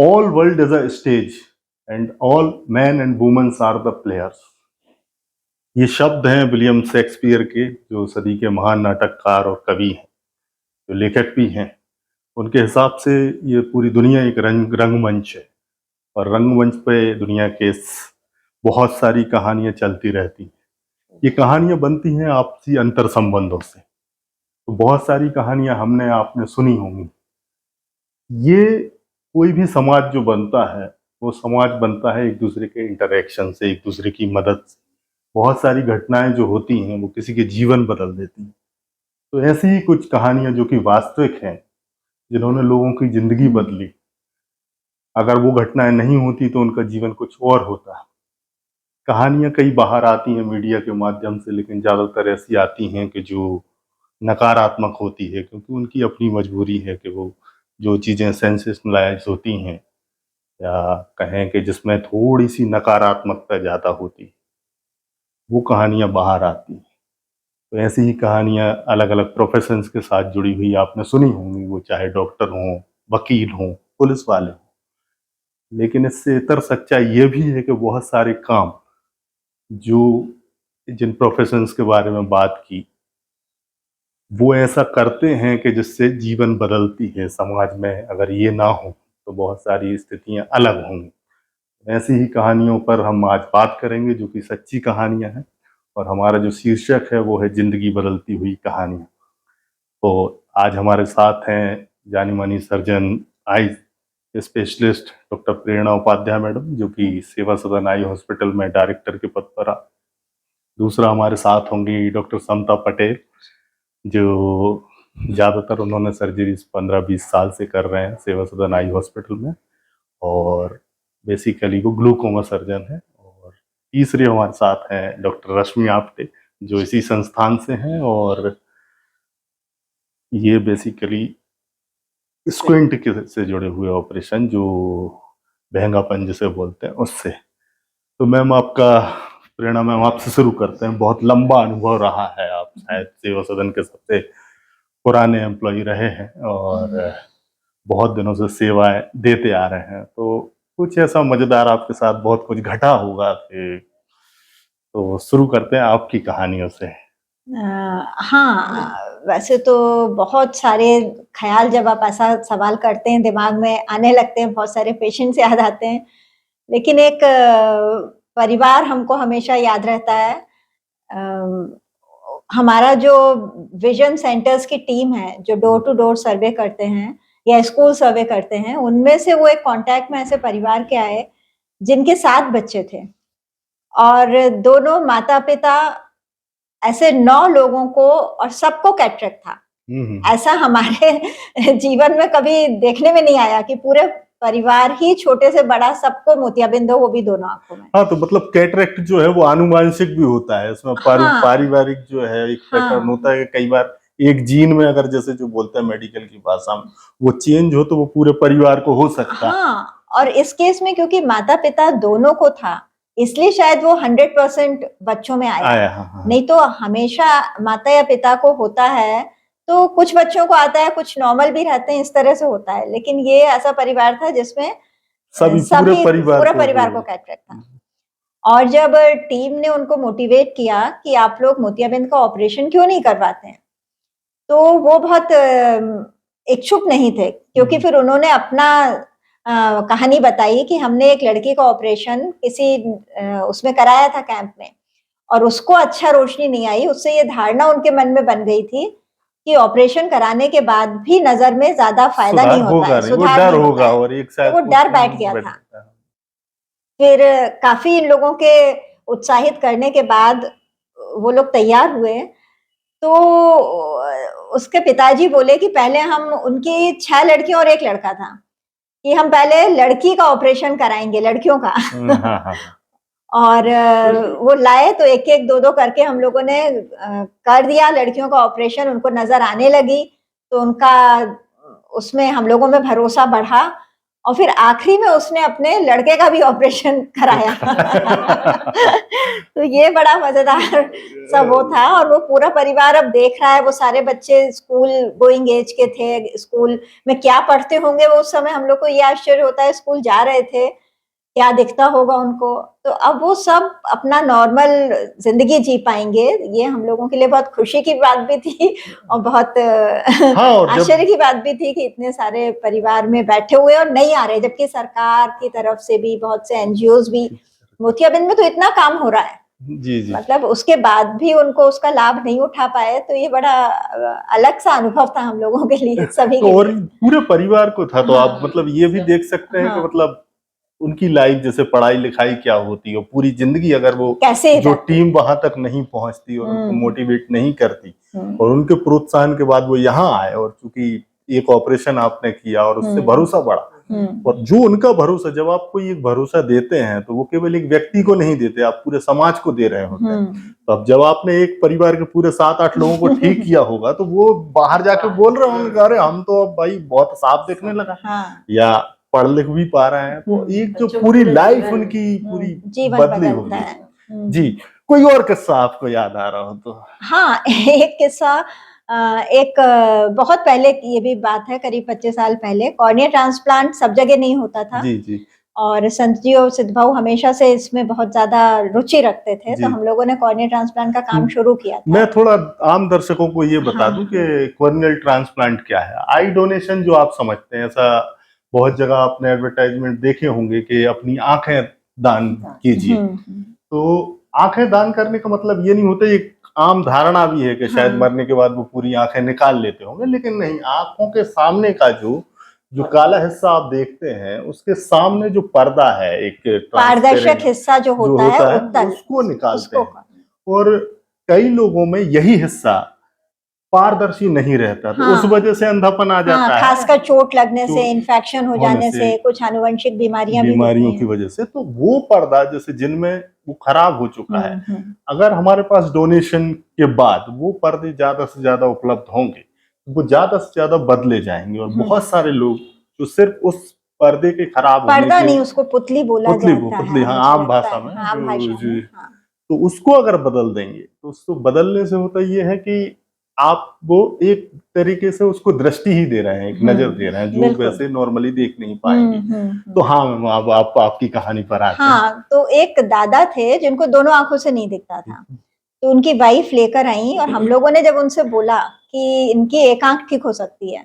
All world is a stage and all men and women are the players. ये शब्द हैं William Shakespeare के, जो सदी के महान नाटककार और कवि हैं, जो लेखक भी हैं। उनके हिसाब से ये पूरी दुनिया एक रंगमंच है और रंगमंच पे दुनिया के बहुत सारी कहानियां चलती रहती हैं। ये कहानियां बनती हैं आपसी अंतर संबंधों से। तो बहुत सारी कहानियां हमने आपने सुनी होंगी। ये कोई भी समाज जो बनता है, वो समाज बनता है एक दूसरे के इंटरेक्शन से, एक दूसरे की मदद से। बहुत सारी घटनाएं जो होती हैं वो किसी के जीवन बदल देती हैं। तो ऐसी ही कुछ कहानियां जो कि वास्तविक हैं, जिन्होंने लोगों की जिंदगी बदली। अगर वो घटनाएं नहीं होती तो उनका जीवन कुछ और होता। कहानियां कई बाहर आती हैं मीडिया के माध्यम से, लेकिन ज़्यादातर ऐसी आती हैं कि जो नकारात्मक होती है, क्योंकि उनकी अपनी मजबूरी है कि वो जो चीज़ें सेंसेशनलाइज होती हैं या कहें कि जिसमें थोड़ी सी नकारात्मकता ज़्यादा होती है, वो कहानियां बाहर आती हैं। तो ऐसी ही कहानियां अलग अलग प्रोफेशंस के साथ जुड़ी हुई आपने सुनी होंगी, वो चाहे डॉक्टर हों, वकील हों, पुलिस वाले हों। लेकिन इससे इतर सच्चाई ये भी है कि बहुत सारे काम जो जिन प्रोफेशंस के बारे में बात की, वो ऐसा करते हैं कि जिससे जीवन बदलती है समाज में। अगर ये ना हो तो बहुत सारी स्थितियां अलग होंगी। ऐसी ही कहानियों पर हम आज बात करेंगे, जो कि सच्ची कहानियां हैं। और हमारा जो शीर्षक है वो है जिंदगी बदलती हुई कहानियां। तो आज हमारे साथ हैं जानी मानी सर्जन, आई स्पेशलिस्ट डॉक्टर प्रेरणा उपाध्याय मैडम, जो कि सेवा सदन आई हॉस्पिटल में डायरेक्टर के पद पर। दूसरा हमारे साथ होंगी डॉक्टर समता पटेल, जो ज़्यादातर उन्होंने सर्जरीज 15-20 साल से कर रहे हैं सेवा सदन आई हॉस्पिटल में, और बेसिकली वो ग्लूकोमा सर्जन है। और तीसरे हमारे साथ हैं डॉक्टर रश्मि आप्टे, जो इसी संस्थान से हैं, और ये बेसिकली स्क्विंट के से जुड़े हुए ऑपरेशन, जो बहंगापन जिसे बोलते हैं, उससे। तो मैम आपका, प्रेरणा मैम आपसे शुरू करते हैं। बहुत लंबा अनुभव रहा है, आप शायद सेवा सदन के सबसे पुराने एम्प्लॉय रहे हैं और बहुत दिनों से सेवाएं देते आ रहे हैं। तो कुछ ऐसा मजेदार आपके साथ बहुत कुछ घटा होगा फिर, तो शुरू करते हैं आपकी कहानियों से। हाँ, वैसे तो बहुत सारे ख्याल जब आप ऐसा सवाल करते हैं दिमाग में आने लगते हैं, बहुत सारे पेशेंट्स याद आते हैं। लेकिन एक परिवार हमको हमेशा याद रहता है। हमारा जो विजन सेंटर्स की टीम है, जो डोर टू डोर सर्वे करते हैं या स्कूल सर्वे करते हैं, उनमें से वो एक कांटेक्ट में ऐसे परिवार के आए जिनके 7 बच्चे थे और दोनों माता-पिता, ऐसे 9 लोगों को, और सबको कैटरेक्ट था। ऐसा हमारे जीवन में कभी देखने में नहीं आया कि पूरे परिवार ही छोटे से बड़ा सबको मोतियाबिंद हो, वो भी दोनों आंखों में। हाँ, तो मतलब कैटरेक्ट जो है वो आनुवांशिक भी होता है, इसमें हाँ, पारिवारिक जो है एक पैटर्न होता है कि कई बार एक जीन में, अगर जैसे जो बोलते हैं मेडिकल की भाषा में, वो चेंज हो तो वो पूरे परिवार को हो सकता है। हाँ, और इस केस में क्योंकि माता पिता दोनों को था, इसलिए शायद वो 100% बच्चों में आया। हाँ। नहीं तो हमेशा माता या पिता को होता है, तो कुछ बच्चों को आता है, कुछ नॉर्मल भी रहते हैं, इस तरह से होता है। लेकिन ये ऐसा परिवार था जिसमें पूरे परिवार को कैटरेक्ट था। और जब टीम ने उनको मोटिवेट किया कि आप लोग मोतियाबिंद का ऑपरेशन क्यों नहीं करवाते हैं, तो वो बहुत इच्छुक नहीं थे, क्योंकि फिर उन्होंने अपना कहानी बताई कि हमने एक लड़की का ऑपरेशन किसी उसमें कराया था कैंप में, और उसको अच्छा रोशनी नहीं आई। उससे ये धारणा उनके मन में बन गई थी कि ऑपरेशन कराने के बाद भी नजर में ज्यादा फायदा नहीं होता है, सुधार नहीं होता है, और एक तो वो डर बैठ गया था। फिर काफी इन लोगों के उत्साहित करने के बाद वो लोग तैयार हुए। तो उसके पिताजी बोले कि पहले हम, उनकी 6 लड़कियां और 1 लड़का था, कि हम पहले लड़की का ऑपरेशन कराएंगे, लड़कियों का। हाँ। और वो लाए तो एक एक 2-2 करके हम लोगों ने कर दिया लड़कियों का ऑपरेशन। उनको नजर आने लगी तो उनका उसमें हम लोगों में भरोसा बढ़ा, और फिर आखिरी में उसने अपने लड़के का भी ऑपरेशन कराया। तो ये बड़ा मजेदार सब वो था। और वो पूरा परिवार अब देख रहा है, वो सारे बच्चे स्कूल गोइंग एज के थे, स्कूल में क्या पढ़ते होंगे वो उस समय, हम लोग को ये आश्चर्य होता है स्कूल जा रहे थे क्या दिखता होगा उनको। तो अब वो सब अपना नॉर्मल जिंदगी जी पाएंगे, ये हम लोगों के लिए बहुत खुशी की बात भी थी और बहुत हाँ, और आश्चर्य की बात भी थी कि इतने सारे परिवार में बैठे हुए और नहीं आ रहे, जबकि सरकार की तरफ से भी बहुत से एनजीओज भी, मोतियाबिंद में तो इतना काम हो रहा है जी जी, मतलब उसके बाद भी उनको उसका लाभ नहीं उठा पाए, तो ये बड़ा अलग सा अनुभव था हम लोगों के लिए सभी के और लिए। पूरे परिवार को था। तो हाँ, आप मतलब ये भी देख सकते हैं कि हाँ, मतलब उनकी लाइफ जैसे पढ़ाई लिखाई क्या होती है, पूरी जिंदगी अगर वो कैसे जो रहते। टीम वहां तक नहीं पहुंचती और उनको मोटिवेट नहीं करती हम्म, और उनके प्रोत्साहन के बाद वो यहाँ आए, और चूंकि एक ऑपरेशन आपने किया और उससे भरोसा बढ़ा, और जो उनका भरोसा, जब आप कोई एक भरोसा देते हैं तो वो केवल एक व्यक्ति को नहीं देते, आप पूरे समाज को दे रहे होते हैं। तो अब जब आपने एक परिवार के पूरे 7-8 लोगों को ठीक किया होगा तो वो बाहर जाके बोल रहे होंगे अरे हम तो अब भाई बहुत साफ दिखने लगा, हाँ, या पढ़ लिख भी पा रहे हैं। तो एक जो पूरी लाइफ उनकी पूरी जीवन बदली बदलता होगी। है। जी, कोई और किस्सा आपको याद आ रहा हो तो? हाँ, एक किस्सा एक बहुत पहले की ये भी बात है, करीब 25 साल पहले। कॉर्निया ट्रांसप्लांट सब जगह नहीं होता था जी जी, और संत जी और सिद्ध भाऊ हमेशा से इसमें बहुत ज्यादा रुचि रखते थे, तो जी। हम लोगों ने कॉर्निया ट्रांसप्लांट का काम शुरू किया था। मैं थोड़ा आम दर्शकों को ये बता हाँ, दूं कि कॉर्नियल ट्रांसप्लांट क्या है। आई डोनेशन जो आप समझते हैं, ऐसा बहुत जगह आपने एडवर्टाइजमेंट देखे होंगे कि अपनी आंखें दान कीजिए। तो आंखें दान करने का मतलब ये नहीं होता, एक आम धारणा भी है कि शायद मरने के बाद वो पूरी आंखें निकाल लेते होंगे, लेकिन नहीं, आंखों के सामने का जो जो काला हिस्सा आप देखते हैं उसके सामने जो पर्दा है, एक पारदर्शक हिस्सा जो होता है उत्तल, उसको निकालते उसको हैं। और कई लोगों में यही हिस्सा पारदर्शी नहीं रहता, तो उस वजह से अंधापन आ जाता है, खासकर चोट लगने तो से, इन्फेक्शन हो जाने से, कुछ आनुवंशिक बीमारियां भी बीमारियों होती की हैं। वजह से। तो वो पर्दा जैसे जिनमें वो खराब हो चुका है, अगर हमारे पास डोनेशन के बाद वो पर्दे ज्यादा से ज्यादा उपलब्ध होंगे, वो ज्यादा से ज्यादा बदले जाएंगे और बहुत सारे लोग जो सिर्फ उस पर्दे के खराब होने पर्दा के, नहीं उसको पुतली बोला जाता पुतली, है, हाँ, मुझे आम लगता भाषा है, में आम भाषा में, हाँ। तो उसको अगर बदल देंगे तो उसको बदलने से होता ये है कि आप वो एक तरीके से उसको दृष्टि ही दे रहे हैं, एक नजर दे रहे हैं जो वैसे नॉर्मली देख नहीं पाएंगे। तो हाँ मैम, अब आप आपकी कहानी पर आते हैं। हाँ, तो एक दादा थे जिनको दोनों आंखों से नहीं दिखता था, तो उनकी वाइफ लेकर आई और हम लोगों ने जब उनसे बोला कि इनकी एक आंख ठीक हो सकती है,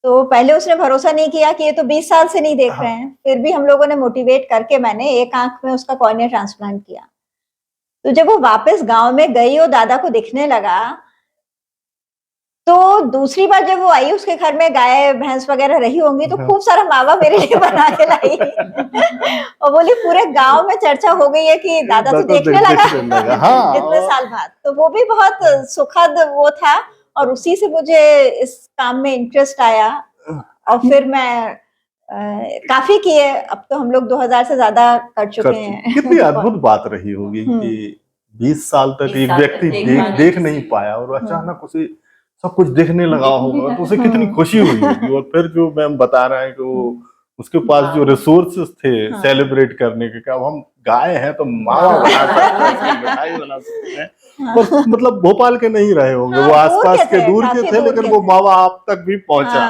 तो पहले उसने भरोसा नहीं किया कि ये तो 20 साल से नहीं देख रहे हैं। फिर भी हम लोगों ने मोटिवेट करके मैंने एक आंख में उसका कॉर्निया ट्रांसप्लांट किया। तो जब वो वापस गांव में गई और दादा को दिखने लगा, तो दूसरी बार जब वो आई, उसके घर में गाय भैंस वगैरह रही होंगी, तो खूब सारा मावा मेरे लिए बना के लाई और बोली पूरे गांव में चर्चा हो गई है कि दादा तो देखने लगा इतने साल बाद। तो वो भी बहुत सुखद वो था और उसी से मुझे इस काम में इंटरेस्ट आया और फिर मैं काफी किए। अब तो हम लोग 2000 से ज्यादा कर चुके हैं। कितनी अद्भुत बात रही होगी कि 20 साल तक एक व्यक्ति देख नहीं पाया और अचानक उसे सब कुछ देखने लगा होगा, तो उसे कितनी खुशी हुई होगी। और फिर जो मैम बता रहे हैं कि वो उसके पास जो रिसोर्सेस थे सेलिब्रेट करने के, अब हम गाय हैं तो मावा बना सकते हैं, मिठाई बना सकते हैं, पर मतलब भोपाल के नहीं रहे होंगे, वो आसपास के दूर के थे, लेकिन वो मावा आप तक भी पहुंचा।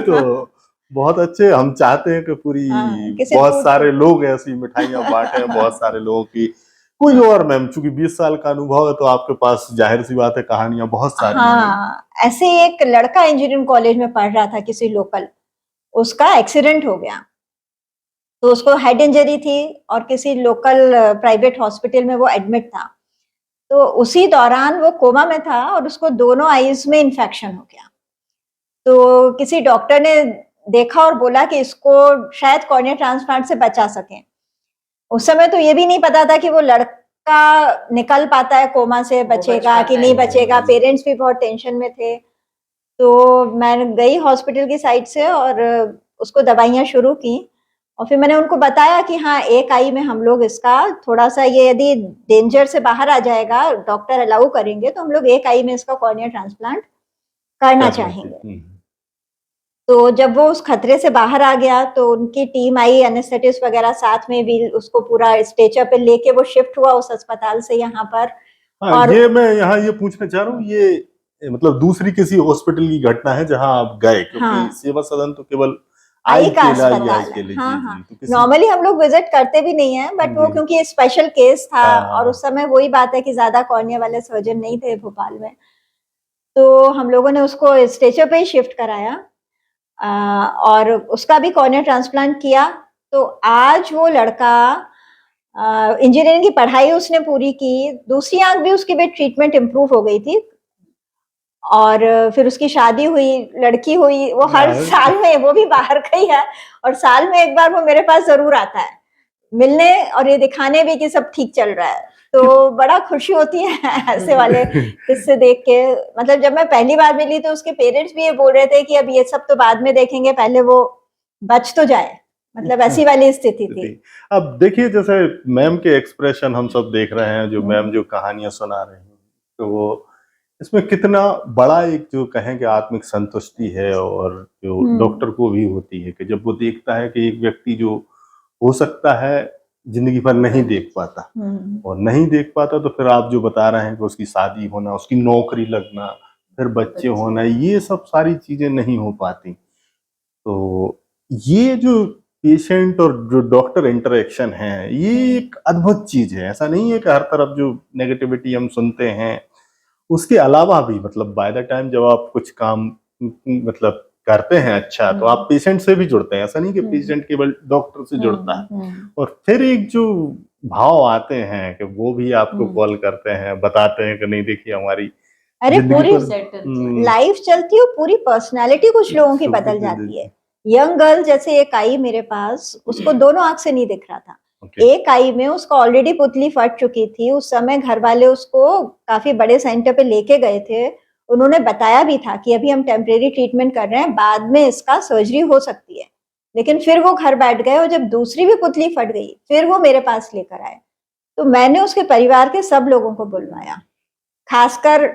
तो बहुत अच्छे, हम चाहते हैं कि पूरी बहुत सारे लोग ऐसी मिठाइयां बांटे, बहुत सारे लोगों की। कोई और मैम, चूंकि 20 साल का अनुभव है तो आपके पास जाहिर सी बात है कहानियां बहुत सारी हैं। ऐसे एक लड़का इंजीनियरिंग कॉलेज में पढ़ रहा था किसी लोकल, उसका एक्सीडेंट हो गया, तो उसको हेड इंजरी थी और किसी लोकल प्राइवेट हॉस्पिटल में वो एडमिट था। तो उसी दौरान वो कोमा में था और उसको दोनों आईज में इन्फेक्शन हो गया। तो किसी डॉक्टर ने देखा और बोला कि इसको शायद कॉर्निया ट्रांसप्लांट से बचा सकें। उस समय तो ये भी नहीं पता था कि वो लड़का निकल पाता है कोमा से, बचेगा कि नहीं बचेगा। पेरेंट्स भी बहुत टेंशन में थे। तो मैं गई हॉस्पिटल की साइड से और उसको दवाइयां शुरू की और फिर मैंने उनको बताया कि हाँ, एक आई में हम लोग इसका थोड़ा सा, ये यदि डेंजर से बाहर आ जाएगा, डॉक्टर अलाउ करेंगे, तो हम लोग एक आई में इसका कॉर्निया ट्रांसप्लांट करना चाहेंगे। तो जब वो उस खतरे से बाहर आ गया तो उनकी टीम आई, एनेस्थेटिस्ट वगैरह साथ में भी, उसको पूरा स्ट्रेचर पे लेके वो शिफ्ट हुआ उस अस्पताल से यहाँ पर। हाँ, और ये मैं यहाँ ये पूछना चाह रहा हूँ, ये मतलब दूसरी किसी हॉस्पिटल की घटना है जहाँ आप गए, क्योंकि हाँ, सेवा सदन तो केवल आई का के इलाज या अस्पताल के है। लिए, हाँ जी हाँ, जी, तो किसी नॉर्मली हम लोग विजिट करते भी नहीं है, बट वो जी, क्योंकि स्पेशल केस था हाँ और उस समय वही बात है कि ज्यादा कॉर्निया वाले सर्जन नहीं थे भोपाल में, तो हम लोगों ने उसको स्ट्रेचर पे ही शिफ्ट कराया और उसका भी कॉर्निया ट्रांसप्लांट किया। तो आज वो लड़का इंजीनियरिंग की पढ़ाई उसने पूरी की, दूसरी आंख भी उसकी भी ट्रीटमेंट इम्प्रूव हो गई थी और फिर उसकी शादी हुई, लड़की हुई। वो हर हाँ, साल में, वो भी बाहर का ही है, और साल में एक बार वो मेरे पास जरूर आता है मिलने और ये दिखाने भी कि सब ठीक चल रहा है। तो बड़ा खुशी होती है ऐसे वाले किस्से देख के। मतलब जब मैं पहली बार मिली तो उसके पेरेंट्स भी ये बोल रहे थे कि अब ये सब तो बाद में देखेंगे, पहले वो बच तो जाए, मतलब ऐसी वाली स्थिति थी। अब देखिए, जैसे मैम के एक्सप्रेशन हम सब देख रहे हैं, जो मैम जो कहानियां सुना रहे हैं, तो वो इसमें कितना बड़ा एक जो कहें कि आत्मिक संतुष्टि है, और जो डॉक्टर को भी होती है कि जब वो देखता है कि एक व्यक्ति जो हो सकता है जिंदगी भर नहीं देख पाता, और नहीं देख पाता, तो फिर आप जो बता रहे हैं कि उसकी शादी होना, उसकी नौकरी लगना, फिर बच्चे होना, ये सब सारी चीजें नहीं हो पाती। तो ये जो पेशेंट और जो डॉक्टर इंटरेक्शन है, ये एक अद्भुत चीज है। ऐसा नहीं है कि हर तरफ जो नेगेटिविटी हम सुनते हैं, उसके अलावा भी मतलब बाय द टाइम जब आप कुछ काम मतलब करते हैं अच्छा, तो आप पेशेंट से भी जुड़ते हैं। ऐसा नहीं कि पेशेंट केवल डॉक्टर से जुड़ता है। और फिर एक जो भाव आते हैं कि वो भी आपको कॉल करते हैं, बताते हैं कि नहीं देखिए हमारी अरे पूरी पर लाइफ चलती है, पूरी पर्सनालिटी कुछ लोगों की बदल जाती है। यंग गर्ल जैसे एक आई मेरे पास, उसको दोनों आंख से नहीं दिख रहा था। एक आई में उसको ऑलरेडी पुतली फट चुकी थी। उस समय घर वाले उसको काफी बड़े सेंटर पे लेके गए थे। उन्होंने बताया भी था कि अभी हम टेम्परेरी ट्रीटमेंट कर रहे हैं, बाद में इसका सर्जरी हो सकती है। लेकिन फिर वो घर बैठ गए और जब दूसरी भी पुतली फट गई, फिर वो मेरे पास लेकर आए। तो मैंने उसके परिवार के सब लोगों को बुलवाया, खासकर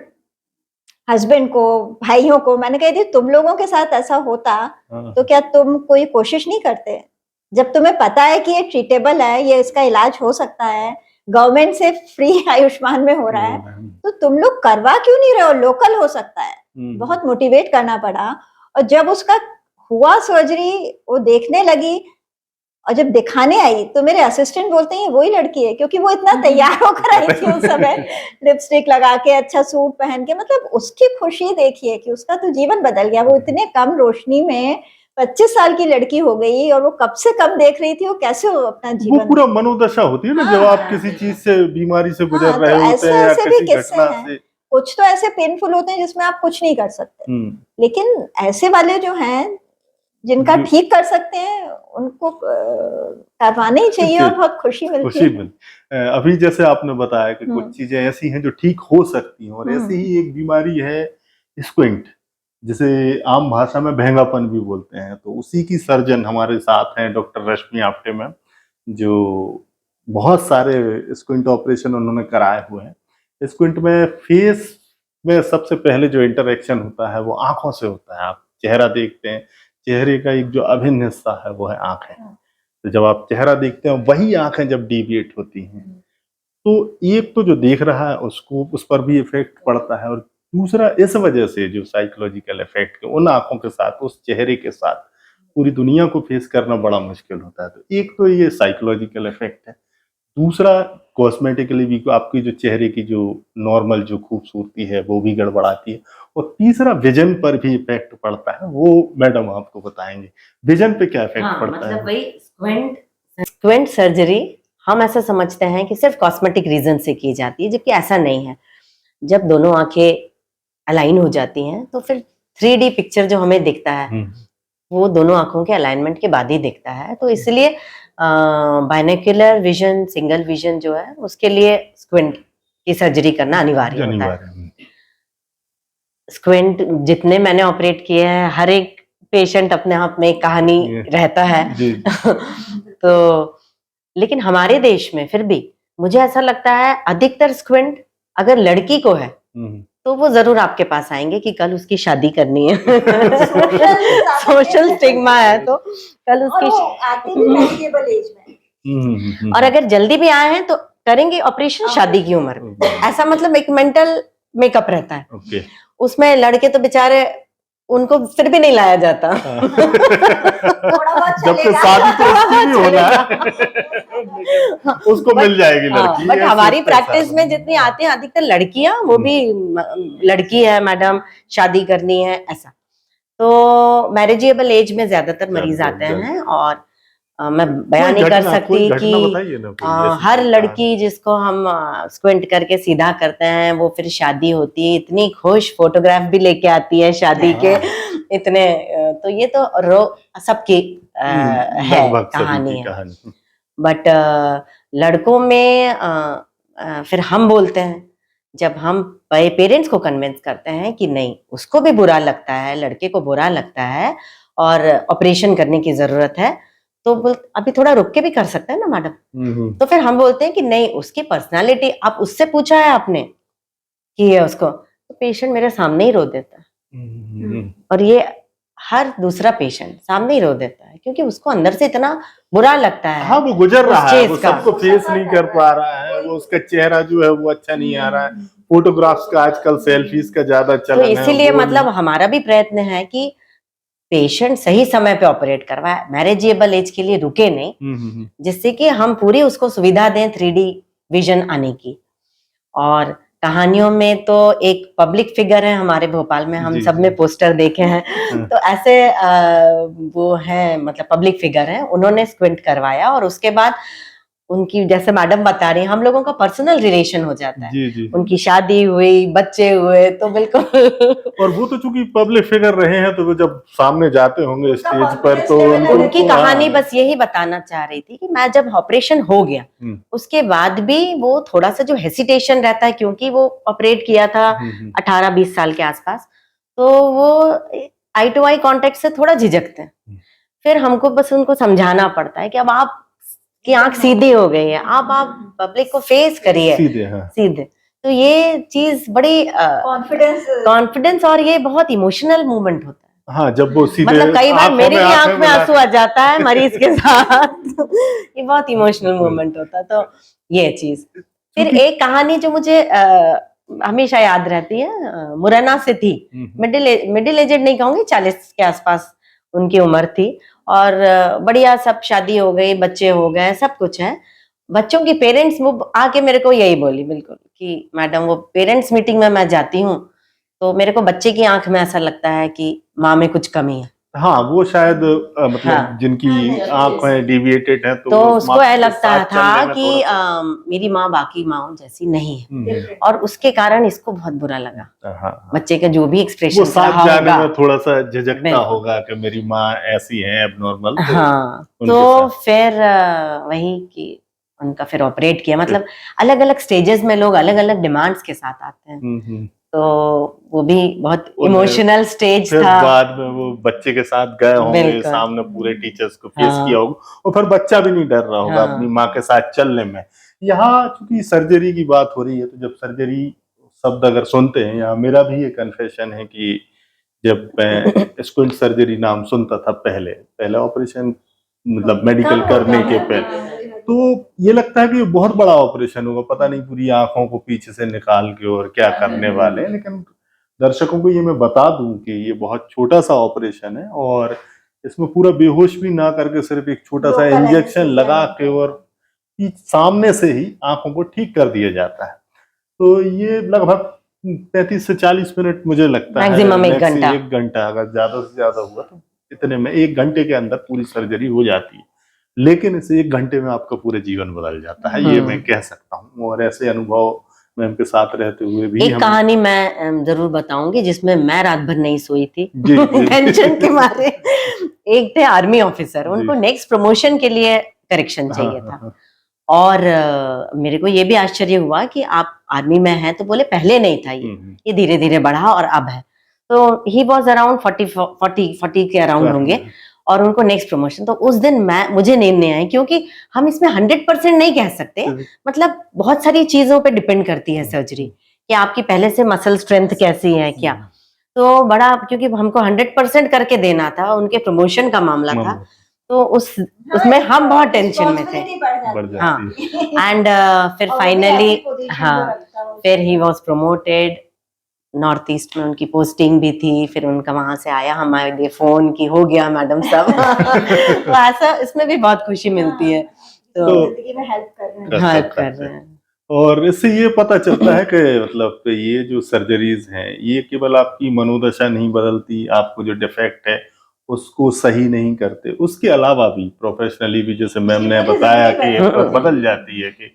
हस्बैंड को, भाइयों को। मैंने कही थी तुम लोगों के साथ ऐसा होता तो क्या तुम कोई कोशिश नहीं करते? जब तुम्हें पता है कि ये ट्रीटेबल है, ये इसका इलाज हो सकता है, गवर्नमेंट से फ्री आयुष्मान में हो रहा है, तो तुम लोग करवा क्यों नहीं रहे हो? लोकल हो सकता है। बहुत मोटिवेट करना पड़ा। और जब उसका हुआ सर्जरी, वो देखने लगी और जब दिखाने आई तो मेरे असिस्टेंट बोलते हैं वही लड़की है, क्योंकि वो इतना तैयार होकर आई थी उस समय, लिपस्टिक लगा के, अच्छा सूट पहन के। मतलब उसकी खुशी देखिए कि उसका तो जीवन बदल गया। वो इतने कम रोशनी में 25 साल की लड़की हो गई, और वो कब से कम देख रही थी वो कैसे वो अपना वो जीवन। पूरा मनोदशा होती है ना, जब आप किसी चीज से, बीमारी से गुजर रहे तो होते ऐसे हैं या ऐसे भी किसी किस्से घटना हैं। से। कुछ तो ऐसे पेनफुल होते हैं जिसमें आप कुछ नहीं कर सकते, लेकिन ऐसे वाले जो हैं जिनका ठीक कर सकते हैं, उनको करवाने ही चाहिए और बहुत खुशी मिलती है। अभी जैसे आपने बताया कि कुछ चीजें ऐसी हैं जो ठीक हो सकती हैं, और ऐसी ही एक बीमारी है स्क्विंट, जिसे आम भाषा में भेंगापन भी बोलते हैं। तो उसी की सर्जन हमारे साथ हैं डॉक्टर रश्मि आप्टे मैम, जो बहुत सारे स्क्विंट ऑपरेशन उन्होंने कराए हुए हैं। स्क्विंट में फेस में सबसे पहले जो इंटरेक्शन होता है वो आंखों से होता है। आप चेहरा देखते हैं, चेहरे का एक जो अभिन्न हिस्सा है वो है आंखें। तो जब आप चेहरा देखते हैं, वही आंखें जब डिविएट होती हैं, तो एक तो जो देख रहा है उसको, उस पर भी इफेक्ट पड़ता है, और दूसरा इस वजह से जो साइकोलॉजिकल इफेक्ट उन आंखों के साथ, उस चेहरे के साथ पूरी दुनिया को फेस करना बड़ा मुश्किल होता है। तो एक तो ये साइकोलॉजिकल इफेक्ट है, दूसरा कॉस्मेटिकली भी आपकी जो चेहरे की जो नॉर्मल जो खूबसूरती है वो भी गड़बड़ाती है, और तीसरा विजन पर भी इफेक्ट पड़ता है। वो मैडम आपको बताएंगे विजन पे क्या इफेक्ट पड़ता मतलब है। वही स्क्विंट सर्जरी हम ऐसा समझते हैं कि सिर्फ कॉस्मेटिक रीजन से की जाती है, जबकि ऐसा नहीं है। जब दोनों आंखें अलाइन हो जाती हैं तो फिर 3D पिक्चर जो हमें दिखता है वो दोनों आंखों के अलाइनमेंट के बाद ही दिखता है। तो इसलिए बाइनोक्यूलर विजन, सिंगल विजन जो है, उसके लिए स्क्विंट की सर्जरी करना अनिवार्य होता है। स्क्विंट जितने मैंने ऑपरेट किए हैं, हर एक पेशेंट अपने आप में एक कहानी रहता है। तो लेकिन हमारे देश में फिर भी मुझे ऐसा लगता है अधिकतर स्क्विंट अगर लड़की को है तो वो जरूर आपके पास आएंगे कि कल उसकी शादी करनी है। Social सोशल स्टिग्मा है तो कल और उसकी वो आते भी मैरिजेबल एज में। और अगर जल्दी भी आए हैं तो करेंगे ऑपरेशन शादी की उम्र में। ऐसा मतलब एक मेंटल मेकअप रहता है ओके उसमें। लड़के तो बेचारे उनको फिर भी नहीं लाया जाता। थोड़ा बहुत जब तक चलेगा। शादी तो उसकी भी होना है, उसको मिल जाएगी लड़की। बट ये हमारी सोचते हैं प्रैक्टिस सारे। में जितनी आती हैं अधिकतर लड़कियां, वो भी लड़की है मैडम, शादी करनी है ऐसा। तो मैरिजेबल एज में ज्यादातर मरीज आते हैं। और मैं बयान नहीं कर सकती कि बताइए ना कोई ऐसी हर कोई लड़की जिसको हम स्क्विंट करके सीधा करते हैं वो फिर शादी होती है, इतनी खुश फोटोग्राफ भी लेके आती है शादी के इतने। तो ये तो सबकी है लगभग सभी कहानी की है। कहानी। बट लड़कों में फिर हम बोलते हैं, जब हम पेरेंट्स को कन्विंस करते हैं कि नहीं उसको भी बुरा लगता है, लड़के को बुरा लगता है और ऑपरेशन करने की जरूरत है, तो अभी थोड़ा रुक के भी कर सकते हैं ना मैडम। तो फिर हम बोलते हैं कि नहीं उसकी पर्सनालिटी, आप उससे पूछा है आपने कि है उसको, तो पेशेंट मेरे सामने ही रो देता है। और ये हर दूसरा पेशेंट सामने ही रो देता है क्योंकि उसको अंदर से इतना बुरा लगता है। हाँ वो गुजर रहा है, वो चीज का। सबको फेस नहीं कर पा रहा है, वो उसका चेहरा जो है वो अच्छा नहीं आ रहा है। फोटोग्राफ्स का आजकल सेल्फीज का ज्यादा तो चलन है। इसीलिए वो मतलब हमारा भी प्रयत्न है कि पेशेंट सही समय पे ऑपरेट करवाए, मैरिजेबल एज के लिए रुके नहीं, जिससे कि हम पूरी उसको सुविधा दें 3D विजन आने की। और कहानियों में तो एक पब्लिक फिगर है हमारे भोपाल में, हम जी, सब जी। में पोस्टर देखे हैं। तो ऐसे वो हैं मतलब पब्लिक फिगर हैं, उन्होंने स्क्विंट करवाया और उसके बाद उनकी, जैसे मैडम बता रही हैं, हम लोगों का पर्सनल रिलेशन हो जाता है। जी जी। उनकी शादी हुई, बच्चे हुए, तो बिल्कुल और वो तो चूंकि पब्लिक फिगर रहे हैं तो वो जब सामने जाते होंगे स्टेज पर तो उनकी कहानी बस यही बताना चाह रही थी कि मैं जब ऑपरेशन हो गया उसके बाद भी वो थोड़ा सा जो हेसिटेशन रहता है, क्योंकि वो ऑपरेट किया था 18-20 साल के आसपास, तो वो आई टू आई कांटेक्ट से थोड़ा झिझकते हैं। फिर हमको बस उनको समझाना पड़ता है कि अब आप की आंख सीधी हो गई है, आप पब्लिक को फेस करिए सीधे। तो ये चीज बड़ी कॉन्फिडेंस और ये बहुत इमोशनल मूवमेंट होता है। हाँ जब वो सीधे, मतलब कई बार मेरी भी आंख में आंसू आ जाता है मरीज के साथ। ये बहुत इमोशनल मूवमेंट होता है। तो ये चीज। फिर एक कहानी जो मुझे हमेशा याद रहती है, मुरैना से थी, मिडिल एजेड नहीं कहूंगी, 40 के आसपास उनकी उम्र थी। और बढ़िया सब शादी हो गई, बच्चे हो गए, सब कुछ है। बच्चों की पेरेंट्स वो आके मेरे को यही बोली बिल्कुल कि मैडम वो पेरेंट्स मीटिंग में मैं जाती हूँ तो मेरे को बच्चे की आंख में ऐसा लगता है कि माँ में कुछ कमी है। हाँ वो शायद मतलब जिनकी आंखें डिविएटेड हैं तो उसको ऐसा लगता था कि मेरी माँ बाकी माँ जैसी नहीं है, और उसके कारण इसको बहुत बुरा लगा। बच्चे का जो भी एक्सप्रेशन रहा होगा में थोड़ा सा झिझकता होगा कि मेरी माँ ऐसी है एबनॉर्मल। हाँ तो फिर वही कि उनका फिर ऑपरेट किया। मतलब अलग अलग स्टेजेस में लोग अलग अलग डिमांड्स के साथ आते हैं, तो वो भी बहुत इमोशनल स्टेज था। बाद में वो बच्चे के साथ गए होंगे, सामने पूरे टीचर्स को फेस किया होगा, और फिर बच्चा भी नहीं डर रहा होगा अपनी माँ के साथ चलने में। यहाँ चूंकि सर्जरी की बात हो रही है, तो जब सर्जरी शब्द अगर सुनते हैं, यहाँ मेरा भी ये कन्फेशन है कि जब मैं स्क्विंट सर्जरी नाम सुनता था पहले ऑपरेशन मतलब मेडिकल करने के पहले, तो ये लगता है कि बहुत बड़ा ऑपरेशन होगा, पता नहीं पूरी आंखों को पीछे से निकाल के और क्या करने वाले हैं। लेकिन दर्शकों को ये मैं बता दूं कि ये बहुत छोटा सा ऑपरेशन है, और इसमें पूरा बेहोश भी ना करके सिर्फ एक छोटा सा इंजेक्शन लगा के और सामने से ही आंखों को ठीक कर दिया जाता है। तो ये लगभग 35 से 40 मिनट मुझे लगता है, मैक्सिमम एक घंटा अगर ज्यादा से ज्यादा हुआ तो इतने में 1 घंटे के अंदर पूरी सर्जरी हो जाती है। लेकिन इसे 1 घंटे में आपका पूरा जीवन बदल जाता है, ये मैं कह सकता हूँ। और ऐसे अनुभव मैम के साथ रहते हुए भी एक कहानी मैं जरूर बताऊंगी जिसमें मैं रात भर नहीं सोई थी टेंशन के मारे। एक थे आर्मी ऑफिसर, उनको नेक्स्ट प्रमोशन के लिए करेक्शन चाहिए था, और मेरे को ये भी आश्चर्य हुआ कि आप आर्मी में हैं, तो बोले पहले नहीं था ये धीरे धीरे बढ़ा और अब है। तो ही वॉज अराउंड 40 के अराउंड होंगे, और उनको नेक्स्ट प्रमोशन। तो उस दिन मुझे नींद नहीं आई, क्योंकि हम इसमें 100% नहीं कह सकते, मतलब बहुत सारी चीजों पे डिपेंड करती है सर्जरी, कि आपकी पहले से मसल स्ट्रेंथ कैसी है क्या। तो बड़ा, क्योंकि हमको 100% करके देना था, उनके प्रमोशन का मामला था, तो उसमें हम बहुत टेंशन में थे। बढ़ जाती है। हाँ, एंड फिर फाइनली, हाँ, फिर he was promoted. North east में उनकी पोस्टिंग भी थी, फिर उनका वहां से आया हमारे फोन की हो गया मैडम सब। तो ऐसा इसमें भी बहुत खुशी मिलती है, तो जिंदगी में हेल्प कर रहे हैं। हेल्प कर रहे हैं। और इससे ये पता चलता है कि मतलब ये जो सर्जरीज हैं ये केवल आपकी मनोदशा नहीं बदलती, आपको जो डिफेक्ट है उसको सही नहीं करते, उसके अलावा भी प्रोफेशनली भी, जैसे मैम ने बताया कि बदल जाती है कि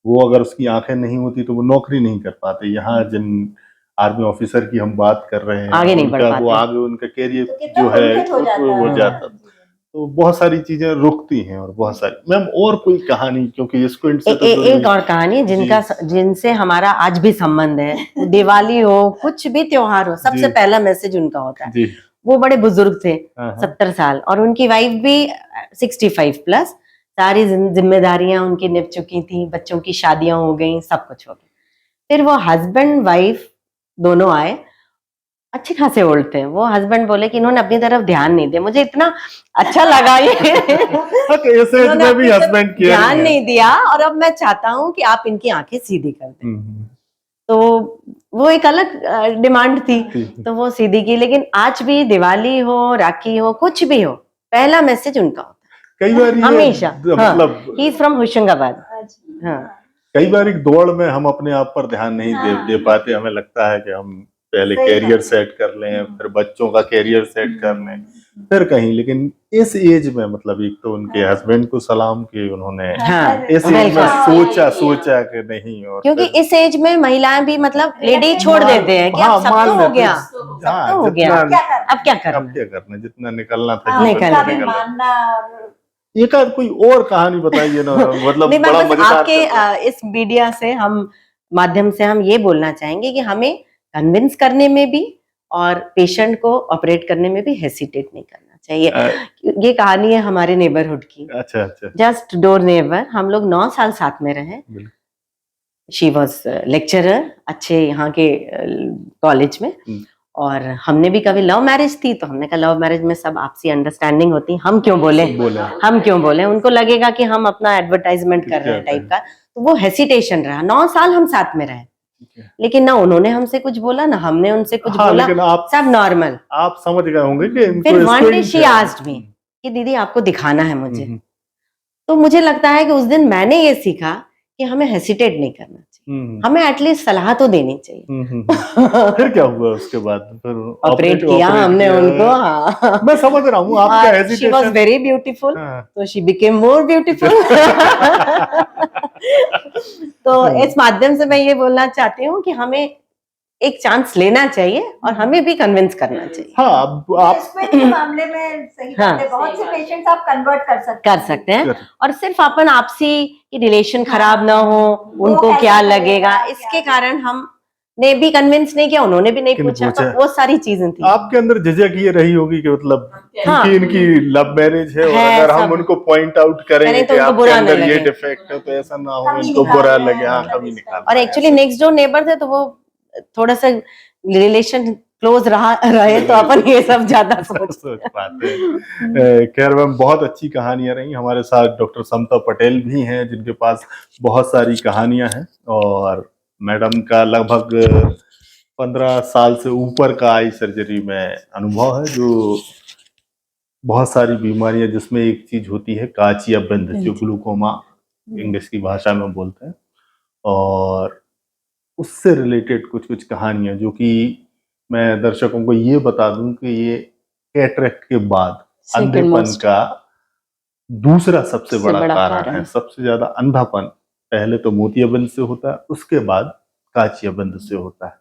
वो अगर उसकी आंखें नहीं होती तो वो नौकरी नहीं कर पाते। यहाँ जिन आर्मी ऑफिसर की हम बात कर रहे हैं, आगे नहीं बढ़ उनका वो पाते। आगे उनका कैरियर तो कितना जो है कुंठित हो जाता वो हो है। जाता। तो बहुत सारी चीजें रुकती हैं और बहुत सारी। मैम और कोई कहानी, क्योंकि इसको से तो एक और कहानी जिनसे हमारा आज भी संबंध है, दिवाली हो कुछ भी त्योहार हो, सबसे पहला मैसेज उनका होता है। जी। वो बड़े बुजुर्ग थे, 70 साल, और उनकी वाइफ भी 65 प्लस। सारी जिम्मेदारियां उनकी निभ चुकी थी, बच्चों की शादियां हो गई, सब कुछ हो गया। फिर वो हस्बैंड वाइफ दोनों आए, अच्छे खासे ओल्ड थे। वो हस्बैंड बोले कि इन्होंने अपनी तरफ ध्यान नहीं दिया। मुझे इतना अच्छा लगा ये में भी हस्बैंड ध्यान नहीं दिया, और अब मैं चाहता हूँ कि आप इनकी आंखें सीधी कर दें। तो वो एक अलग डिमांड थी, तो वो सीधी की। लेकिन आज भी दिवाली हो, राखी हो, कुछ भी हो, पहला मैसेज उनका होता है, कई बार हमेशा। मतलब ही इज फ्रॉम होशंगाबाद। हाँ, कई बार एक दौड़ में हम अपने आप पर ध्यान नहीं दे पाते। हमें लगता है कि हम पहले कैरियर सेट कर लें, फिर बच्चों का कैरियर सेट कर लें, फिर कहीं। लेकिन इस एज में मतलब एक तो उनके हस्बैंड को सलाम कि उन्होंने इस एज में सोचा कि नहीं। और क्योंकि इस एज में महिलाएं भी मतलब लेडी छोड़ देते हैं कि अब सब तो हो गया, सब तो हो गया, अब क्या करना, जितना निकलना था निकल। एक आध कोई और कहानी बताइए ना। मतलब नहीं, बड़ा बस मजेदार आपके इस मीडिया से हम माध्यम से हम ये बोलना चाहेंगे कि हमें कन्विंस करने में भी और पेशेंट को ऑपरेट करने में भी हेसिटेट नहीं करना चाहिए। ये कहानी है हमारे नेबरहुड की। अच्छा अच्छा। Just door neighbour. हम लोग 9 साल साथ में रहे। शी वॉज लेक्चरर अच्छे यहाँ के कॉलेज में, और हमने भी कभी लव मैरिज थी, तो हमने कहा लव मैरिज में सब आपसी अंडरस्टैंडिंग होती, हम क्यों बोले, उनको लगेगा कि हम अपना एडवर्टाइजमेंट कर रहे हैं टाइप का। तो वो हेसिटेशन रहा। 9 साल हम साथ में रहे, लेकिन ना उन्होंने हमसे कुछ बोला, ना हमने उनसे कुछ बोला, सब नॉर्मल। आप समझ गए होंगे कि फिर one day she asked me कि दीदी आपको दिखाना है मुझे। तो मुझे लगता है कि उस दिन मैंने ये सीखा कि हमें हेसिटेट नहीं करना चाहिए, हमें एटलीस्ट सलाह तो देनी चाहिए। फिर क्या हुआ उसके बाद? फिर ऑपरेट किया हमने उनको। हाँ, मैं समझ रहा हूँ आपका hesitation. She was very beautiful, तो शी बिकेम मोर ब्यूटीफुल। तो इस माध्यम से मैं ये बोलना चाहती हूँ कि हमें एक चांस लेना चाहिए और हमें भी कन्विंस करना चाहिए। हाँ, अब आप मामले में सही बात है, बहुत से पेशेंट्स आप कन्वर्ट कर सकते हैं, और सिर्फ अपन आपसी की रिलेशन खराब ना हो, उनको क्या लगेगा, इसके कारण हम ने भी कन्विंस नहीं किया, उन्होंने भी नहीं पूछा। तो वो सारी चीजें थी। आपके अंदर झिझक ये रही होगी कि मतलब क्योंकि इनकी लव मैरिज है, और अगर हम उनको पॉइंट आउट करें कि आपके अंदर ये डिफेक्ट है, तो ऐसा ना हो इनको बुरा लगे। हाँ, कभी निकाल। और एक्चुअली नेक्स्ट डोर नेबर थे, तो वो थोड़ा सा रिलेशन क्लोज रहे, तो अपन ये सब ज्यादा सोच पाते हैं। खैर मैम, बहुत अच्छी कहानियां रही। हमारे साथ डॉक्टर समता पटेल भी हैं, जिनके पास बहुत सारी कहानियां हैं, और मैडम का लगभग 15 साल से ऊपर का आई सर्जरी में अनुभव है, जो बहुत सारी बीमारियां, जिसमें एक चीज होती है काचिया बंद, जो ग्लूकोमा इंग्लिश की भाषा में बोलते हैं, और उससे रिलेटेड कुछ कहानियां, जो कि मैं दर्शकों को ये बता दूं कि ये कैटरेक्ट के बाद अंधेपन का दूसरा सबसे बड़ा कारण है। सबसे ज्यादा अंधापन पहले तो मोतियाबिंद से होता है, उसके बाद काचियाबंद से होता है।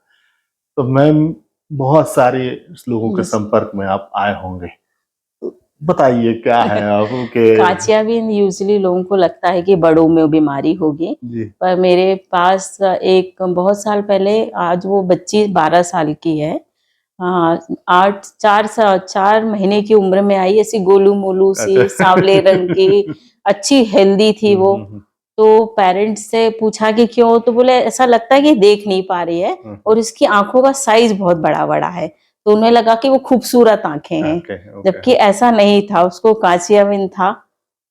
तो मैम, बहुत सारे लोगों के संपर्क में आप आए होंगे, बताइए क्या है आपके? काचियाबंद यूजुअली लोगों को लगता है कि बड़ों में बीमारी होगी, पर मेरे पास एक बहुत साल पहले, आज वो बच्ची 12 साल की है, 4 महीने की उम्र में आई, ऐसी गोलू मोलू सी, सांवले रंग की, अच्छी हेल्दी थी वो। तो पेरेंट्स से पूछा कि क्यों, तो बोले ऐसा लगता है कि देख नहीं पा रही है और इसकी आंखों का साइज बहुत बड़ा बड़ा है, तो उन्हें लगा कि वो खूबसूरत आंखें हैं, जबकि ऐसा नहीं था, उसको कांचियाविन था।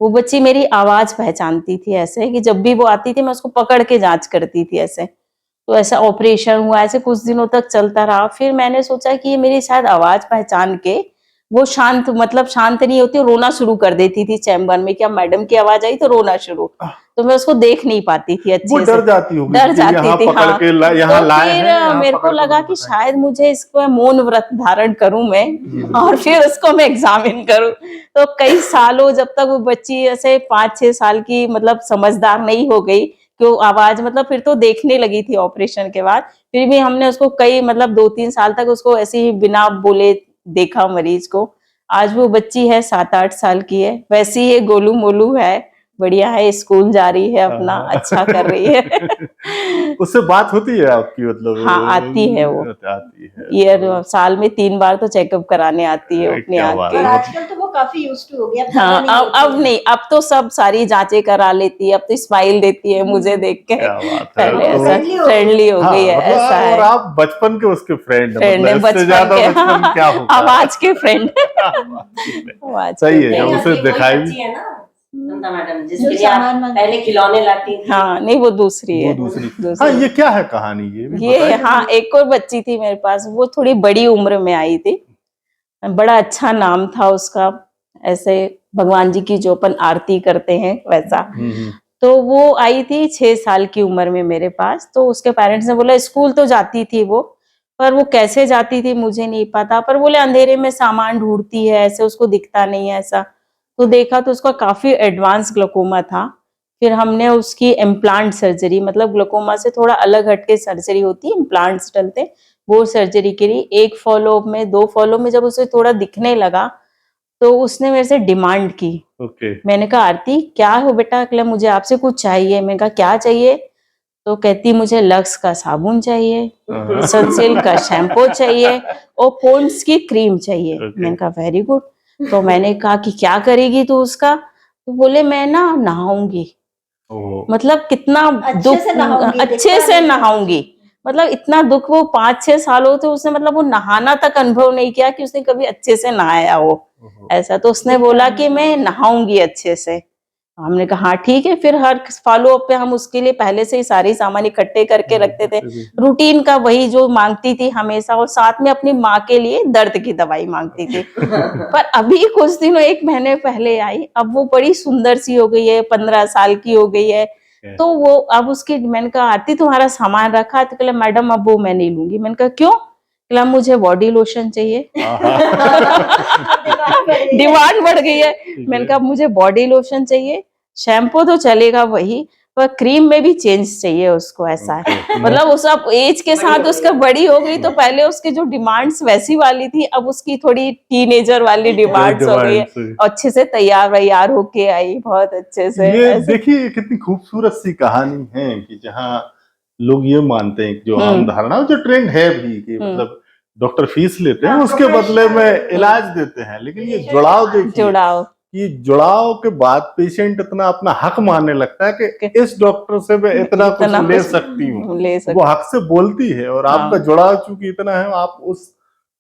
वो बच्ची मेरी आवाज पहचानती थी ऐसे कि जब भी वो आती थी मैं उसको पकड़ के जांच करती थी ऐसे। तो ऐसा ऑपरेशन हुआ, ऐसे कुछ दिनों तक चलता रहा। फिर मैंने सोचा कि ये मेरी शायद आवाज पहचान के वो शांत, मतलब शांत नहीं होती, रोना शुरू कर देती थी चैम्बर में, क्या मैडम की आवाज आई तो रोना शुरू। तो मैं उसको देख नहीं पाती थी अच्छे वो से, डर जाती होगी डर कि जाती यहाँ थी। पकड़ हाँ, के यहाँ तो लाए फिर हैं, यहाँ मेरे को पकड़ के लगा मुझे कि बताएं। शायद मुझे इसको मौन व्रत धारण करूं मैं और फिर उसको मैं एग्जामिन करूं। तो कई सालों, जब तक वो बच्ची ऐसे 5-6 साल की, मतलब समझदार नहीं हो गई कि वो आवाज, मतलब फिर तो देखने लगी थी ऑपरेशन के बाद, फिर भी हमने उसको कई, मतलब 2-3 साल तक उसको ऐसे ही बिना बोले देखा मरीज को। आज वो बच्ची है 7-8 साल की है, वैसी ही गोलू मोलू है, बढ़िया है, स्कूल जा रही है अपना, अच्छा कर रही है। उससे बात होती है आपकी, मतलब? हाँ, आती है वो, आती है ईयर साल में 3 बार तो चेकअप कराने आती है अपनी क्या आँख बात के। और है। आजकल तो वो काफी यूज्ड टू हो गई, अब पता हाँ, नहीं होती अब है। नहीं, अब तो सब सारी जांचें करा लेती है, अब तो स्माइल देती है मुझे देख के। क्या बात है। पहले तो ऐसा friendly हो गई। फ्रेंडली हो हाँ, गई है, मतलब ऐसा और है। आप बचपन के उसके फ्रेंड, फ्रेंड है मतलब इससे बचपन ज्यादा के, बचपन क्या होगा? आवाज के फ्रेंड। आवाज सही के है, नहीं, अब और उसे ये वही दिखाई बच्ची भी। है ना नंदा मैडम, जो जिसके लिए सामान आप मांगती पहले खिलौने लाती थी। हाँ, नहीं वो दूसरी वो है, दूसरी। हाँ, ये क्या है कहानी, ये भी ये बताइए। हाँ, एक और बच्ची थी मेरे पास, वो थोड़ी बड़ी उम्र में आई थी, बड़ा अच्छा नाम था उसका, ऐसे भगवान जी की जो अपन आरती करते हैं वैसा। तो वो आई थी 6 साल की उम्र में मेरे पास। तो उसके पेरेंट्स ने बोला, स्कूल तो जाती थी वो, पर वो कैसे जाती थी मुझे नहीं पता, पर बोले अंधेरे में सामान ढूंढती है, ऐसे उसको दिखता नहीं है ऐसा। तो देखा तो उसका काफी एडवांस ग्लूकोमा था। फिर हमने उसकी इम्प्लांट सर्जरी, मतलब ग्लूकोमा से थोड़ा अलग हटके सर्जरी होती है, इम्प्लांट्स डलते, वो सर्जरी करी। 1 फॉलोअप में, 2 फॉलोअप में जब उसे थोड़ा दिखने लगा तो उसने मेरे से डिमांड की। ओके। मैंने कहा, आरती क्या हो बेटा? कहला, मुझे आपसे कुछ चाहिए। मैंने कहा, क्या चाहिए? तो कहती, मुझे लक्स का साबुन चाहिए, सनसिल्क का शैम्पू चाहिए और पॉन्ड्स की क्रीम चाहिए। मैंने कहा, वेरी गुड। तो मैंने कहा कि क्या करेगी तू उसका? तो बोले, मैं ना नहाऊंगी। मतलब कितना अच्छे दुख, से नहाऊंगी, अच्छे दिखता से नहीं था। नहाऊंगी, मतलब इतना दुख। वो 5-6 साल होते उसने, मतलब वो नहाना तक अनुभव नहीं किया कि उसने कभी अच्छे से नहाया हो ऐसा। तो उसने बोला कि मैं नहाऊंगी अच्छे से। हमने कहा हाँ ठीक है। फिर हर फॉलो अप पे हम उसके लिए पहले से ही सारे सामान इकट्ठे करके रखते थे, रूटीन का वही जो मांगती थी हमेशा, और साथ में अपनी माँ के लिए दर्द की दवाई मांगती थी। पर अभी कुछ दिनों, 1 महीने पहले आई, अब वो बड़ी सुंदर सी हो गई है, 15 साल की हो गई है। तो वो अब उसकी, मैंने कहा, आरती तुम्हारा सामान रखा? तो कहला, मैडम अब वो मैं नहीं लूंगी। मैंने कहा, क्यों? कहला, मुझे बॉडी लोशन चाहिए। डिमांड बढ़ गई है। मैंने कहा, मुझे बॉडी लोशन चाहिए, शैम्पू तो चलेगा वही, पर क्रीम में भी चेंज चाहिए उसको, ऐसा है। मतलब उस अब एज के साथ उसका बड़ी हो गई, तो पहले उसकी जो डिमांड्स वैसी वाली थी, अब उसकी थोड़ी टीनेजर वाली डिमांड्स हो गई है। अच्छे से तैयार होके आई, बहुत अच्छे से। ये देखिए कितनी खूबसूरत सी कहानी है कि जहाँ लोग ये मानते हैं, जो आम धारणा, जो ट्रेंड है भी, कि मतलब डॉक्टर फीस लेते हैं, उसके बदले में इलाज देते हैं, लेकिन ये जुड़ाव देखिए, ये जुड़ाव के बाद पेशेंट इतना अपना हक मानने लगता है कि इस डॉक्टर से मैं इतना कुछ ले सकती हूँ, वो हक से बोलती है। और आपका जुड़ाव चूंकि इतना है, आप उस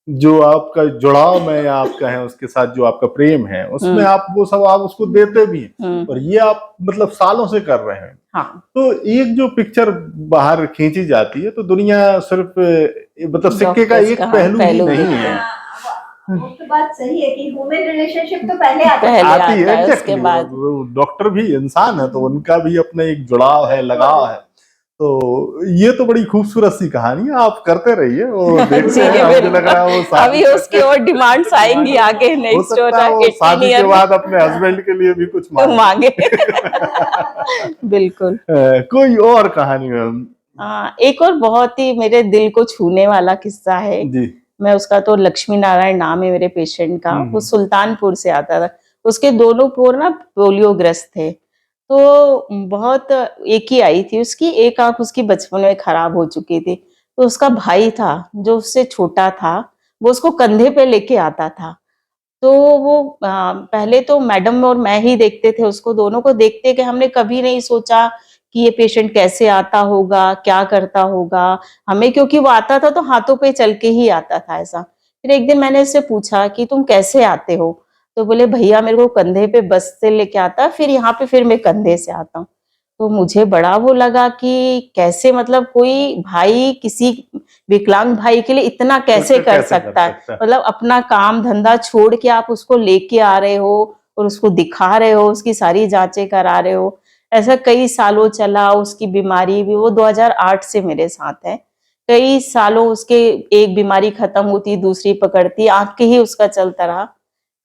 जो आपका जुड़ाव में या आपका है उसके साथ जो आपका प्रेम है, उसमें आप वो सब आप उसको देते भी हैं, और ये आप मतलब सालों से कर रहे हैं। हाँ। तो एक जो पिक्चर बाहर खींची जाती है, तो दुनिया सिर्फ मतलब सिक्के का एक पहलू ही नहीं है। वो तो बात सही है कि ह्यूमन रिलेशनशिप तो पहले आती है, उसके बाद डॉक्टर भी इंसान है, तो उनका भी अपना एक जुड़ाव है, लगाव है। तो ये तो बड़ी खूबसूरत सी कहानी है, आप करते रहिए, वो देखते हैं, मुझे लग रहा है वो अभी उसकी और डिमांड्स आएंगी आगे, नेक्स्ट वो शादी के बाद अपने हस्बैंड के लिए भी कुछ मांगे। बिल्कुल। कोई और कहानी मैम? एक और बहुत ही मेरे दिल को छूने वाला किस्सा है जी। मैं उसका, तो लक्ष्मी नारायण नाम है मेरे पेशेंट का, वो सुल्तानपुर से आता था। उसके दोनों पोर ना पोलियो ग्रस्त थे, तो बहुत, एक ही आई थी उसकी, एक आंख उसकी बचपन में खराब हो चुकी थी। तो उसका भाई था जो उससे छोटा था, वो उसको कंधे पे लेके आता था, तो वो पहले तो मैडम और मैं ही देखते थे उसको, दोनों को देखते कि हमने कभी नहीं सोचा कि ये पेशेंट कैसे आता होगा, क्या करता होगा हमें, क्योंकि वो आता था तो हाथों पे चल के ही आता था ऐसा। फिर एक दिन मैंने उससे पूछा कि तुम कैसे आते हो, तो बोले भैया मेरे को कंधे पे बस से लेके आता, फिर यहाँ पे फिर मैं कंधे से आता हूँ। तो मुझे बड़ा वो लगा कि कैसे, मतलब कोई भाई किसी विकलांग भाई के लिए इतना कैसे कर सकता है, मतलब अपना काम धंधा छोड़ के आप उसको लेके आ रहे हो और उसको दिखा रहे हो, उसकी सारी जांचें करा रहे हो। ऐसा कई सालों चला, उसकी बीमारी भी, वो 2008 से मेरे साथ है, कई सालों उसके एक बीमारी खत्म होती दूसरी पकड़ती, आंख के ही उसका चलता रहा।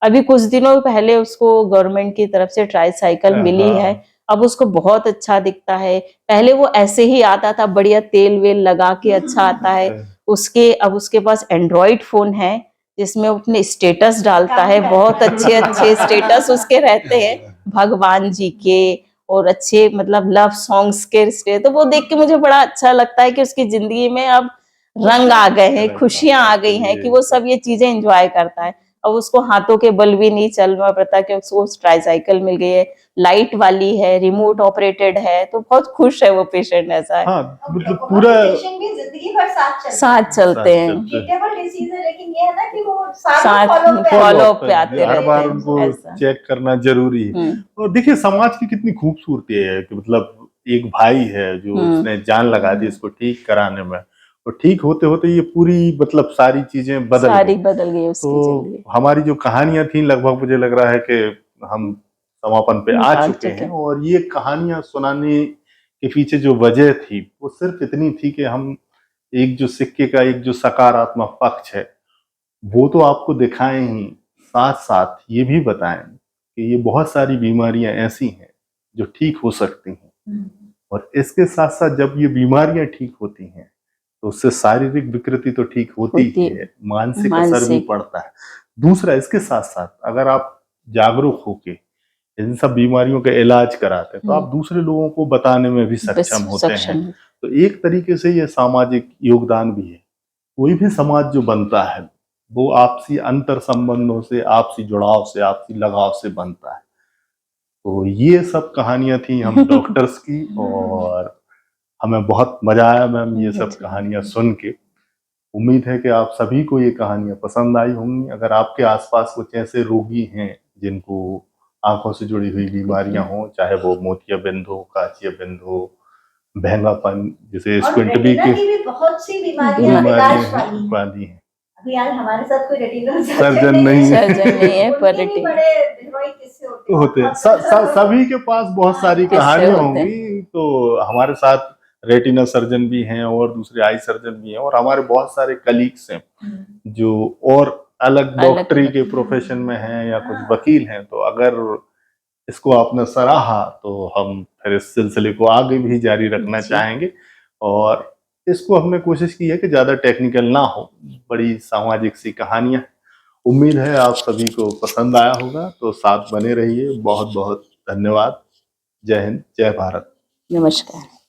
अभी कुछ दिनों पहले उसको गवर्नमेंट की तरफ से ट्राईसाइकिल मिली है, अब उसको बहुत अच्छा दिखता है। पहले वो ऐसे ही आता था, बढ़िया तेल वेल लगा के अच्छा आता है। उसके अब उसके पास एंड्रॉइड फोन है जिसमें वो अपने स्टेटस डालता है, बहुत अच्छे अच्छे स्टेटस उसके रहते हैं भगवान जी के, और अच्छे मतलब लव सॉन्ग्स के स्टेटस। तो वो देख के मुझे बड़ा अच्छा लगता है कि उसकी जिंदगी में अब रंग आ गए हैं, खुशियां आ गई हैं, कि वो सब ये चीजें एंजॉय करता है। अब उसको हाथों के बल भी नहीं चलना पड़ता कि उसको ट्राईसाइकिल मिल गई है, लाइट वाली है, रिमोट ऑपरेटेड है, तो बहुत खुश है वो पेशेंट, ऐसा है। हाँ, मतलब पूरा पेशेंट भी जिंदगी भर साथ चलते हैं, ट्रीटेबल डिसीज है, लेकिन ये है ना कि वो साथ साथ फॉलो अप पे आते हर रहते बार हैं, उनको ऐसा। चेक करना जरूरी है। और देखिए समाज की कितनी खूबसूरती है कि मतलब एक भाई है जो उसने जान लगा दी इसको ठीक कराने में, और ठीक होते होते ये पूरी मतलब सारी चीजें सारी बदल गई उसकी तो जिंदगी। हमारी जो कहानियां थी लगभग मुझे लग रहा है कि हम समापन पे आ चुके हैं, और ये कहानियां सुनाने के पीछे जो वजह थी वो सिर्फ इतनी थी कि हम एक जो सिक्के का एक जो सकारात्मक पक्ष है वो तो आपको दिखाएं ही, साथ साथ ये भी बताएं कि ये बहुत सारी बीमारियां ऐसी हैं जो ठीक हो सकती हैं, और इसके साथ साथ जब ये बीमारियां ठीक होती हैं तो उससे शारीरिक विकृति तो ठीक होती ही है, मानसिक असर भी पड़ता है। दूसरा इसके साथ साथ अगर आप जागरूक होके इन सब बीमारियों का इलाज कराते हैं तो आप दूसरे लोगों को बताने में भी सक्षम होते हैं। तो एक तरीके से ये सामाजिक योगदान भी है। कोई भी समाज जो बनता है वो आपसी अंतर संबंधों से, आपसी जुड़ाव से, आपसी लगाव से बनता है। तो ये सब कहानियां थी हम डॉक्टर्स की, और हमें बहुत मजा आया मैम ये सब कहानियां सुन के। उम्मीद है कि आप सभी को ये कहानियां पसंद आई होंगी। अगर आपके आसपास कुछ ऐसे रोगी हैं जिनको आंखों से जुड़ी हुई बीमारियां हों, चाहे वो मोतियाबिंद हो, काचियाबिंद हो, बहंगापन, जिसे स्क्विंट बी की बहुत सी बीमारियां इलाज वाली हैं। अभी यार हमारे साथ कोई रेटिनल सर्जन नहीं है, पर बड़े हिरोइक किस्से होते हैं। सभी के पास बहुत सारी कहानियां होंगी। तो हमारे साथ रेटिना सर्जन भी हैं और दूसरे आई सर्जन भी हैं, और हमारे बहुत सारे कलीग्स हैं जो और अलग डॉक्टरी के प्रोफेशन में हैं या कुछ वकील हैं। तो अगर इसको आपने सराहा तो हम फिर इस सिलसिले को आगे भी जारी रखना चाहेंगे, और इसको हमने कोशिश की है कि ज़्यादा टेक्निकल ना हो, बड़ी सामाजिक सी कहानियां। उम्मीद है आप सभी को पसंद आया होगा, तो साथ बने रहिए। बहुत बहुत धन्यवाद। जय हिंद, जय भारत। नमस्कार।